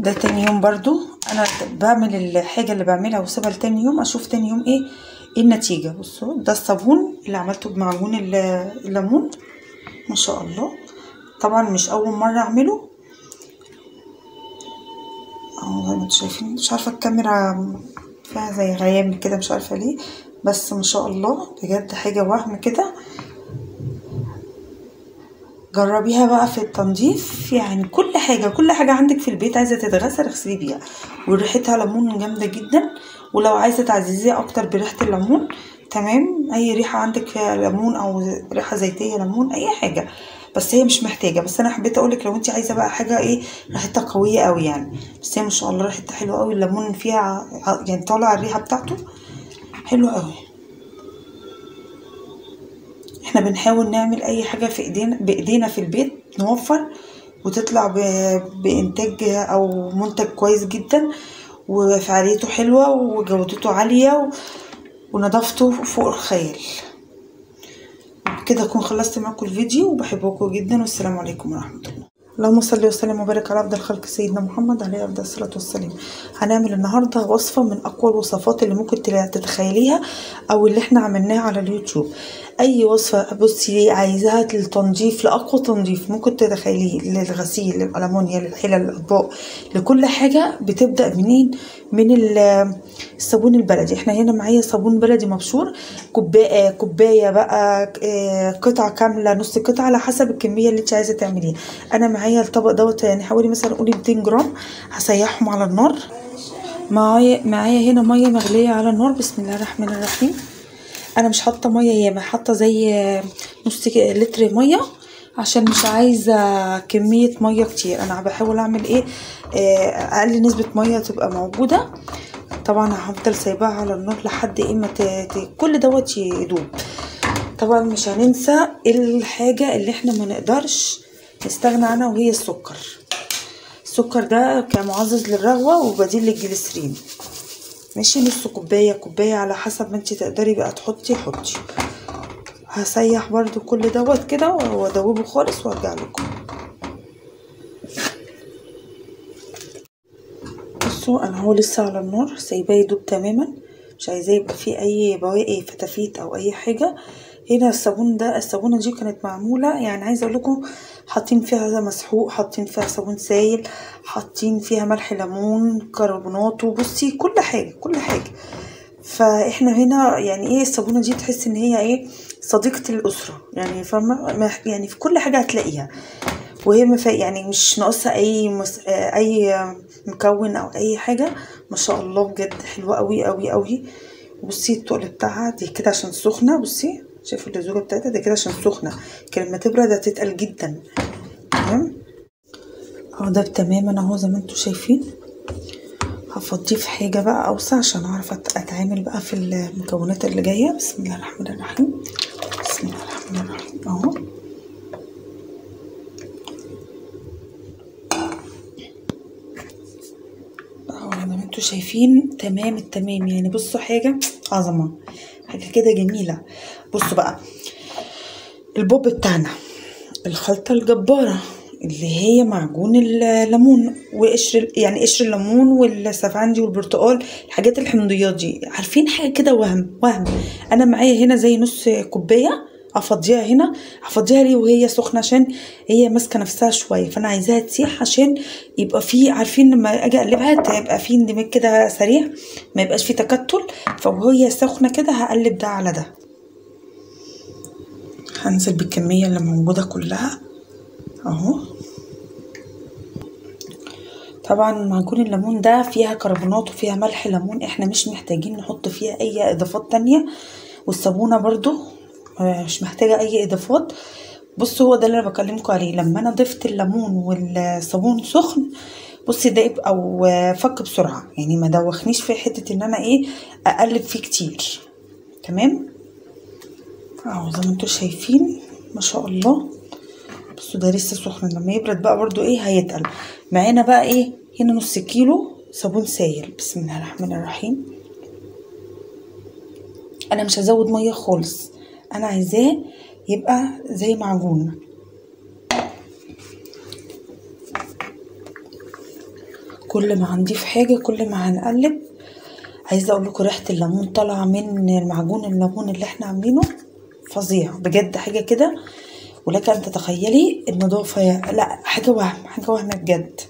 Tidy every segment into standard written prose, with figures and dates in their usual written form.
ده تاني يوم برضو انا بعمل الحاجه اللي بعملها واسيبها لتاني يوم، اشوف تاني يوم ايه النتيجه. بصوا ده الصابون اللي عملته بمعجون الليمون ما شاء الله. طبعا مش اول مره اعمله اهو زي ما انتم شايفين. مش عارفه الكاميرا فيها زي غيام كده مش عارفه ليه، بس ما شاء الله بجد حاجه وهم كده. جربيها بقى في التنظيف، يعني كل حاجه عندك في البيت عايزه تتغسل اغسلي بيها، وريحتها ليمون جامده جدا. ولو عايزه تعززيها اكتر بريحه الليمون تمام، اي ريحه عندك فيها ليمون او ريحه زيتيه ليمون اي حاجه، بس هي مش محتاجه. بس انا حبيت اقولك لو انت عايزه بقى حاجه ايه ريحتها قويه قوي يعني. بس هي ما شاء الله ريحتها حلوه قوي، الليمون فيها يعني طالع الريحه بتاعته حلوه قوي. احنا بنحاول نعمل اي حاجه في بايدينا في البيت نوفر وتطلع بانتاج او منتج كويس جدا وفعاليته حلوه وجودته عاليه ونظافته فوق الخيال. كده اكون خلصت معاكم الفيديو، وبحبكم جدا والسلام عليكم ورحمه الله. اللهم صل وسلم وبارك على افضل خلق سيدنا محمد عليه افضل الصلاه والسلام. هنعمل النهارده وصفه من اقوى الوصفات اللي ممكن تتخيليها او اللي احنا عملناها على اليوتيوب. اي وصفه بصي عايزاها للتنظيف، لاقوى تنظيف ممكن تتخيليه، للغسيل، للالمونيا، للحلل، للاطباق، لكل حاجه بتبدا منين؟ من الصابون البلدي. احنا هنا معايا صابون بلدي مبشور، كوبايه بقى، قطعه كامله، نص قطعه، على حسب الكميه اللي انت عايزه تعمليها. انا معايا الطبق دوت يعني حوالي مثلا قولي 200 جرام. هسيحهم على النار. معايا هنا ميه مغليه على النار. بسم الله الرحمن الرحيم. انا مش حاطه ميه ياما، حاطه زي نص لتر ميه عشان مش عايزه كميه ميه كتير. انا بحاول اعمل ايه اقل نسبه ميه تبقى موجوده. طبعا هفضل سايباها على النار لحد اما كل دوت يدوب. طبعا مش هننسى الحاجه اللي احنا ما نقدرش نستغنى عنها وهي السكر. السكر ده كمعزز للرغوه وبديل للجليسرين. ماشي، نص كوبايه على حسب ما انت تقدري بقى حطي. هسيح برضو كل دوت كده وادوبه خالص وارجع لكم. بصوا انا هو لسه على النار سايباه يدوب تماما، مش عايزاه يبقى فيه اي بواقي فتافيت او اي حاجه. هنا الصابونه دي كانت معموله يعني عايزه اقول لكم حاطين فيها مسحوق، حاطين فيها صابون سائل، حاطين فيها ملح ليمون كربونات، وبصي كل حاجه. فاحنا هنا يعني ايه الصابونه دي تحس ان هي ايه صديقه الاسره يعني، فاهمه؟ يعني في كل حاجه هتلاقيها، وهي يعني مش ناقصها اي مكون او اي حاجه. ما شاء الله بجد حلوه قوي قوي قوي. بصي التقل بتاعها دي كده عشان سخنه. بصي شايفه اللزوجه بتاعتها دي كده عشان سخنه، لما تبرد هتتقل جدا. تمام اهو ده تماما اهو زي ما انتم شايفين. هفضيه في حاجه بقى اوسع عشان اعرف اتعامل بقى في المكونات اللي جايه. بسم الله الرحمن الرحيم. بسم الله الرحمن الرحيم اهو. زي ما انتوا شايفين تمام التمام يعني. بصوا حاجه عظمه، حاجه كده جميله. بصوا بقى البوب بتاعنا، الخلطه الجباره اللي هي معجون الليمون وقشر يعني قشر الليمون والسفندي والبرتقال، الحاجات الحمضيات دي عارفين حاجه كده وهم. انا معايا هنا زي نص كوبايه افضيها هنا. هفضيها ليه وهي سخنه؟ عشان هي ماسكه نفسها شويه، فانا عايزاها تسيح عشان يبقى في عارفين لما اجي اقلبها تبقى في اندماج كده سريع، ما يبقاش في تكتل. فوهي سخنه كده هقلب ده على ده. هنزل بالكميه اللي موجوده كلها اهو. طبعا معجون الليمون ده فيها كربونات وفيها ملح ليمون، احنا مش محتاجين نحط فيها اي اضافات تانية. والصابونه برضو مش محتاجه اي اضافات. بصوا هو ده اللي انا بكلمكم عليه. لما انا ضفت الليمون والصابون سخن بصي ده يبقى او فك بسرعه يعني، ما دوخنيش في حته ان انا ايه اقلب فيه كتير. تمام اهو زي ما انتم شايفين ما شاء الله. بصوا ده لسه سخن، لما يبرد بقى برضو ايه هيتقل معانا. بقى ايه هنا نص كيلو صابون سائل. بسم الله الرحمن الرحيم. انا مش هزود ميه خالص، انا عايزاه يبقى زي معجون. كل ما هنضيف حاجة كل ما هنقلب. عايزة اقول لكم ريحة الليمون طالعة من معجون الليمون اللي احنا عاملينه فظيع بجد، حاجة كده ولك ان تتخيلي النظافة. لا حاجة وهم بجد.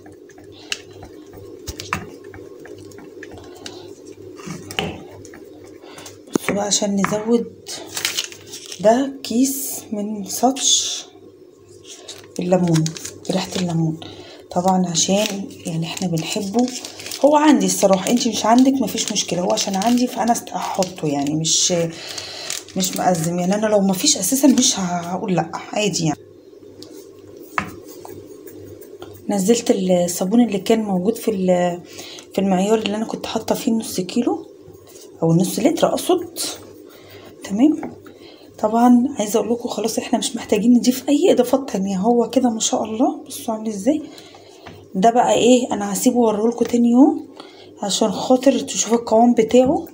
بصوا بقى عشان نزود، ده كيس من سطش الليمون بريحة الليمون طبعا، عشان يعني احنا بنحبه. هو عندي الصراحة، انتي مش عندك مفيش مشكلة، هو عشان عندي فانا هحطه، يعني مش مأزم. يعني انا لو مفيش اساسا مش هقول لا، عادي يعني. نزلت الصابون اللي كان موجود في المعيار اللي انا كنت حاطه فيه نص كيلو او نص لتر اقصد. تمام. طبعا عايزه اقول لكم خلاص احنا مش محتاجين نضيف اي اضافات تانية، هو كده ما شاء الله. بصوا عامل ازاي. ده بقى ايه، انا هسيبه اوريهولكوا تاني يوم عشان خاطر تشوفوا القوام بتاعه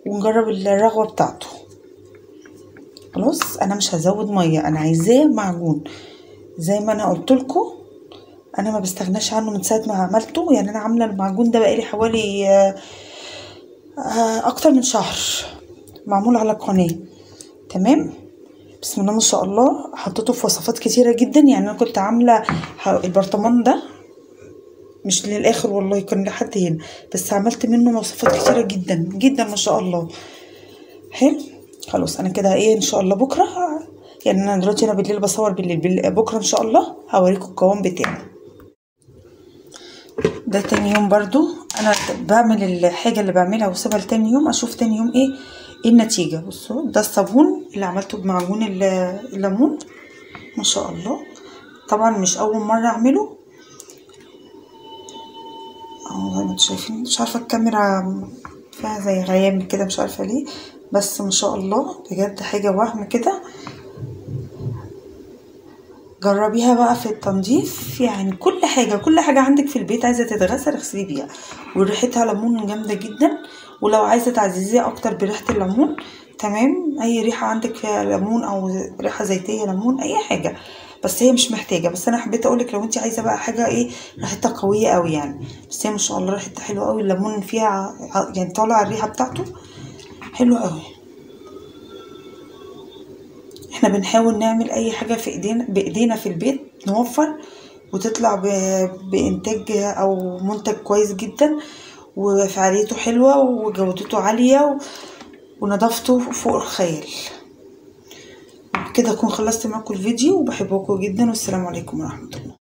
ونجرب الرغوه بتاعته. خلاص انا مش هزود ميه، انا عايزاه معجون زي ما انا قلت لكم. انا ما بستغناش عنه من ساعه ما عملته، يعني انا عامله المعجون ده بقالي حوالي اكتر من شهر، معمول على القناه. تمام. بسم الله ما شاء الله، حطيته في وصفات كتيره جدا. يعني انا كنت عامله البرطمان ده مش للاخر والله، كان لحد هنا، بس عملت منه وصفات كتيره جدا جدا ما شاء الله. حلو. خلاص انا كده ايه ان شاء الله بكره، يعني انا دلوقتي انا بالليل بصور بالليل، بكره ان شاء الله هوريكم القوام بتاعه. ده تاني يوم برضو انا بعمل الحاجه اللي بعملها واسيبها لتاني يوم، اشوف تاني يوم ايه النتيجه. بصوا ده الصابون اللي عملته بمعجون الليمون ما شاء الله. طبعا مش اول مره اعمله اهو زي ما انتم شايفين. مش عارفه الكاميرا فيها زي غيام كده مش عارفه ليه، بس ما شاء الله بجد حاجه وهم كده. جربيها بقى في التنظيف، يعني كل حاجه عندك في البيت عايزه تتغسل اغسلي بيها، وريحتها ليمون جامده جدا. ولو عايزه تعززيها اكتر بريحه الليمون تمام، اي ريحه عندك فيها ليمون او ريحه زيتيه ليمون اي حاجه، بس هي مش محتاجه. بس انا حبيت اقولك لو انت عايزه بقى حاجه ايه ريحتها قويه قوي يعني، بس هي ما شاء الله ريحتها حلوه قوي. الليمون فيها يعني طالع الريحه بتاعته حلوه قوي. احنا بنحاول نعمل اي حاجه في بايدينا في البيت نوفر وتطلع بانتاج او منتج كويس جدا وفعاليته حلوه وجودته عاليه ونظافته فوق الخيال. كده اكون خلصت معاكم الفيديو، وبحبكم جدا والسلام عليكم ورحمه الله.